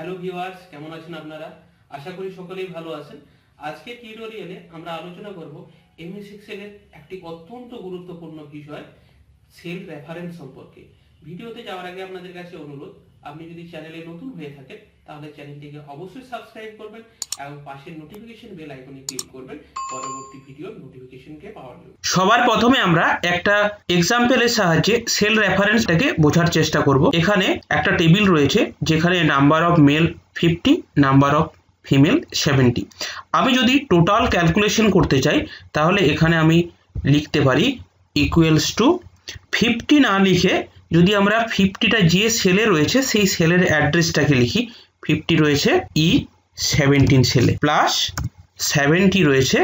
Hello viewers, কেমন আছেন আপনারা? আশা করি সকলেই ভালো আছেন। আজকের টিউটোরিয়ালে আমরা আলোচনা করব এমএস এক্সেলের একটি অত্যন্ত গুরুত্বপূর্ণ বিষয় সেল রেফারেন্স সম্পর্কে। ভিডিওতে যাওয়ার আগে আপনাদের কাছে অনুরোধ, আপনি যদি চ্যানেলে নতুন হয়ে থাকেন তাহলে চ্যানেলটিকে অবশ্যই সাবস্ক্রাইব করবেন এবং পাশের নোটিফিকেশন বেল আইকনে ক্লিক করবেন পরবর্তী ভিডিওর নোটিফিকেশনকে পাওয়ার জন্য। সবার প্রথমে আমরা একটা এক্সাম্পলের সাহায্যে সেল রেফারেন্সটাকে বোঝার চেষ্টা করব। এখানে একটা টেবিল রয়েছে যেখানে number of male 50, number of female 70। আমি যদি টোটাল ক্যালকুলেশন করতে চাই তাহলে এখানে আমি লিখতে পারি ইকুয়ালস টু 50 না লিখে যদি আমরা 50টা যে সেলে রয়েছে সেই সেলের অ্যাড্রেসটাকে লিখি, 50 রয়েছে E17 সেলে প্লাস 70 রয়েছে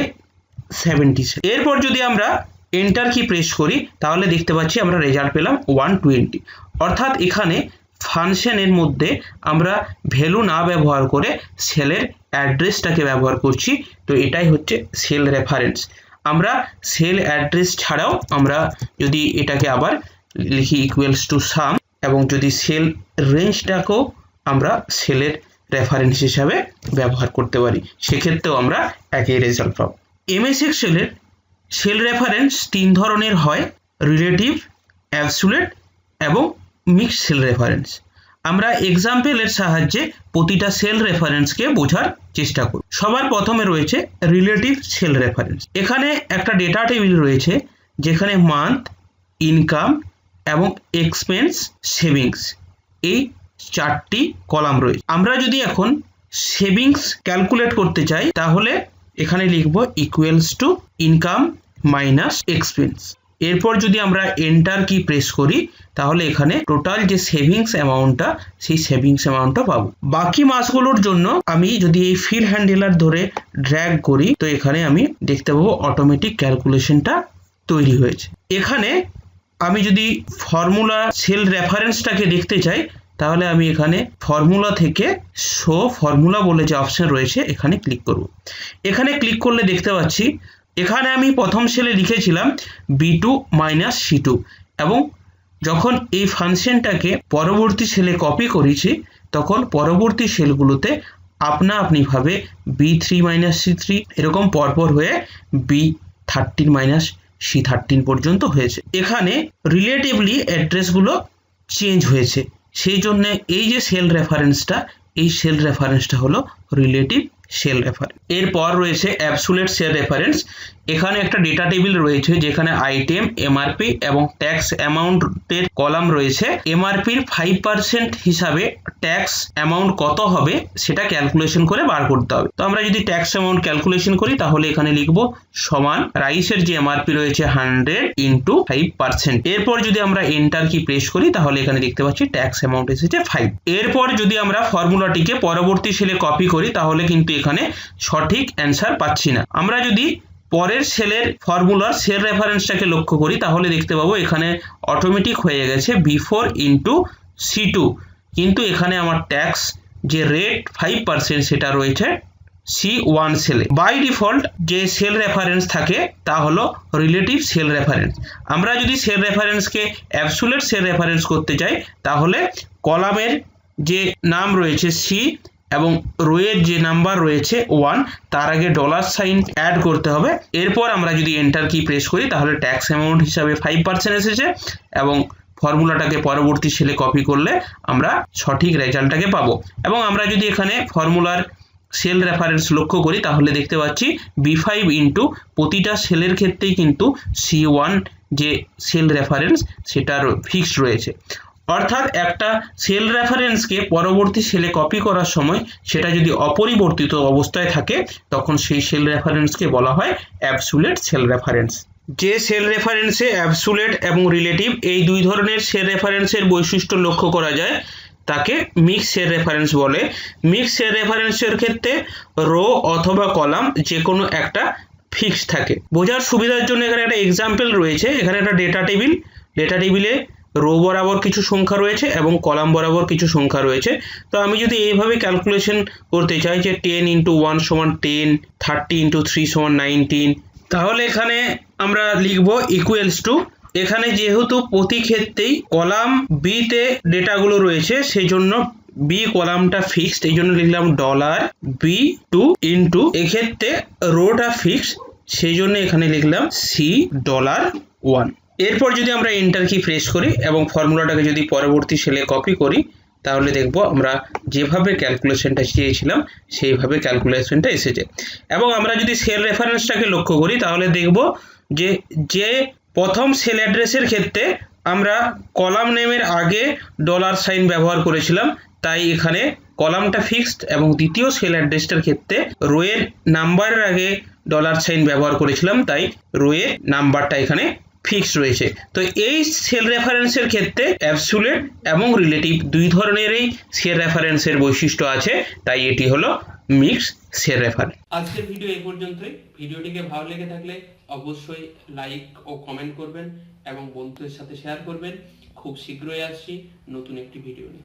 F70 সেলে। এরপর যদি আমরা এন্টার কি প্রেস করি তাহলে দেখতে পাচ্ছি আমরা রেজাল্ট পেলাম 120। অর্থাৎ এখানে ফাংশনের মধ্যে আমরা ভ্যালু না ব্যবহার করে সেলের অ্যাড্রেসটাকে ব্যবহার করছি। তো এটাই হচ্ছে সেল রেফারেন্স। আমরা সেল অ্যাড্রেস ছাড়াও আমরা যদি এটাকে আবার লিখি ইকুয়ালস টু সাম এবং যদি সেল রেঞ্জটাকেও আমরা সেলের রেফারেন্স হিসাবে ব্যবহার করতে পারি, সেক্ষেত্রেও আমরা একই রেজাল্ট পাবো। এমএস এক্সেলের সেল রেফারেন্স তিন ধরনের হয়, রিলেটিভ, অ্যাবসুলেট এবং মিক্সড সেল রেফারেন্স। আমরা এক্সাম্পলের সাহায্যে প্রতিটা সেল রেফারেন্সকে বোঝার চেষ্টা করি। সবার প্রথমে রয়েছে রিলেটিভ সেল রেফারেন্স। এখানে একটা ডেটা টেবিল রয়েছে যেখানে মান্থ, ইনকাম এবং এক্সপেন্স, সেভিংস এই চারটি কলাম রয়েছে। আমরা যদি এখন সেভিংস ক্যালকুলেট করতে চাই তাহলে এখানে লিখব equals to income minus expense. এরপর যদি আমরা এন্টার কি প্রেস করি তাহলে এখানে টোটাল যে সেভিংস অ্যামাউন্টটা সেই সেভিংস অ্যামাউন্টটা পাবো। বাকি মাসগুলোর জন্য আমি যদি এই ফিল হ্যান্ডেলার ধরে ড্র্যাগ করি তো এখানে আমি দেখতে পাবো অটোমেটিক ক্যালকুলেশনটা তৈরি হয়েছে। এখানে আমি যদি ফর্মুলা সেল রেফারেন্সটাকে দেখতে চাই তাহলে আমি এখানে ফর্মুলা থেকে শো ফর্মুলা বলে যে অপশন রয়েছে এখানে ক্লিক করব। এখানে ক্লিক করলে দেখতে পাচ্ছি এখানে আমি প্রথম সেলে লিখেছিলাম B2 মাইনাস C2 এবং যখন এই ফাংশনটাকে পরবর্তী সেলে কপি করেছি তখন পরবর্তী সেলগুলোতে আপনাআপনিভাবে B3 মাইনাস C3 এরকম পরপর হয়ে B13 মাইনাস C13 পর্যন্ত হয়েছে। এখানে রিলেটিভলি অ্যাড্রেসগুলো চেঞ্জ হয়েছে, সেই জন্য এই যে সেল রেফারেন্সটা এই সেল রেফারেন্সটা হলো রিলেটিভ সেল রেফারেন্স। এরপর রয়েছে অ্যাবসুলেট সেল রেফারেন্স। এখানে একটা ডেটা টেবিল রয়েছে যেখানে আইটেম, এমআরপি এবং ট্যাক্স অ্যামাউন্টের কলাম রয়েছে। এমআরপির 5% হিসাবে ট্যাক্স অ্যামাউন্ট কত হবে সেটা ক্যালকুলেশন করে বার করতে হবে। তো আমরা যদি ট্যাক্স অ্যামাউন্ট ক্যালকুলেশন করি তাহলে এখানে লিখব সমান রাইসের যে এমআরপি রয়েছে 100 ইন্টু 5%। এরপর যদি আমরা এন্টার কি প্রেস করি তাহলে এখানে দেখতে পাচ্ছি ট্যাক্স অ্যামাউন্ট এসেছে 5। এরপর যদি আমরা ফর্মুলাটিকে পরবর্তী সেলে কপি করি তাহলে কিন্তু এখানে সঠিক অ্যান্সার পাচ্ছি না। আমরা যদি পরের সেলের ফর্মুলার সেল রেফারেন্সটাকে লক্ষ্য করি তাহলে দেখতে পাবো এখানে অটোমেটিক হয়ে গেছে B4 ইন্টু C2, কিন্তু এখানে আমার ট্যাক্স যে রেট 5% সেটা রয়েছে C1 সেলে। বাই ডিফল্ট যে সেল রেফারেন্স থাকে তা হলো রিলেটিভ সেল রেফারেন্স। আমরা যদি সেল রেফারেন্সকে অ্যাবসুলেট সেল রেফারেন্স করতে চাই তাহলে কলামের যে নাম রয়েছে C এবং রোয়ের যে নাম্বার রয়েছে 1 তার আগে $সাইন অ্যাড করতে হবে। এরপর আমরা যদি এন্টার কি প্রেস করি তাহলে ট্যাক্স অ্যামাউন্ট হিসাবে 5% এসেছে এবং ফর্মুলাটাকে পরবর্তী সেলে কপি করলে আমরা সঠিক রেজাল্টটাকে পাবো। এবং আমরা যদি এখানে ফর্মুলার সেল রেফারেন্স লক্ষ্য করি তাহলে দেখতে পাচ্ছি B5 ইন্টু প্রতিটা সেলের ক্ষেত্রেই কিন্তু C1 যে সেল রেফারেন্স সেটার ফিক্সড রয়েছে। অর্থাৎ একটা সেল রেফারেন্সকে পরবর্তী সেলে কপি করার সময় সেটা যদি অপরিবর্তিত অবস্থায় থাকে তখন সেই সেল রেফারেন্সকে বলা হয় অ্যাবসুলেট সেল রেফারেন্স। যে সেল রেফারেন্সে অ্যাবসুলেট এবং রিলেটিভ এই দুই ধরনের সেল রেফারেন্সের বৈশিষ্ট্য লক্ষ্য করা যায় তাকে মিক্সড সেল রেফারেন্স বলে। মিক্সড সেল রেফারেন্সের ক্ষেত্রে রো অথবা কলাম যে কোনো একটা ফিক্সড থাকে। বোঝার সুবিধার জন্য এখানে একটা এক্সাম্পল রয়েছে। এখানে একটা ডেটা টেবিলে রো বরাবর কিছু সংখ্যা রয়েছে এবং কলাম বরাবর কিছু সংখ্যা রয়েছে। তো আমি যদি এইভাবে ক্যালকুলেশন করতে চাই যে 10 ইন্টু 1 সমান 10, 30 ইন্টু 3 সমান 19, তাহলে এখানে আমরা লিখব ইকুয়ালস টু এখানে যেহেতু প্রতি ক্ষেত্রেই কলাম বি তে ডেটাগুলো রয়েছে সেই জন্য বি কলামটা ফিক্সড, এই জন্য লিখলাম $B2 ইন্টু এক্ষেত্রে রোটা ফিক্সড, সেই জন্য এখানে লিখলাম $C1। এরপর যদি আমরা এন্টার কি প্রেস করি এবং ফর্মুলাটাকে যদি পরবর্তী সেলে কপি করি, তাহলে দেখব আমরা যেভাবে ক্যালকুলেশনটা চেয়েছিলাম সেইভাবে ক্যালকুলেশনটা এসেছে। এবং আমরা যদি সেল রেফারেন্সটাকে লক্ষ্য করি তাহলে দেখব যে প্রথম সেল অ্যাড্রেসের ক্ষেত্রে আমরা কলাম নেমের আগে ডলার সাইন ব্যবহার করেছিলাম, তাই এখানে কলামটা ফিক্সড, এবং দ্বিতীয় সেল অ্যাড্রেসটার ক্ষেত্রে রোয়ের নাম্বারের আগে ডলার সাইন ব্যবহার করেছিলাম, তাই রোয়ের নাম্বারটা এখানে ফিক্সড রয়েছে। তো এই সেল রেফারেন্সের ক্ষেত্রে অ্যাবসুলেট এবং রিলেটিভ দুই ধরনেরই সেল রেফারেন্সের বৈশিষ্ট্য আছে, তাই এটি হলো মিক্স সেল রেফারেন্স। আজকের ভিডিও এই পর্যন্তই। ভিডিওটিকে ভালো লেগে থাকলে অবশ্যই লাইক ও কমেন্ট করবেন এবং বন্ধুদের সাথে শেয়ার করবেন। খুব শীঘ্রই আসছি নতুন একটি ভিডিও নিয়ে।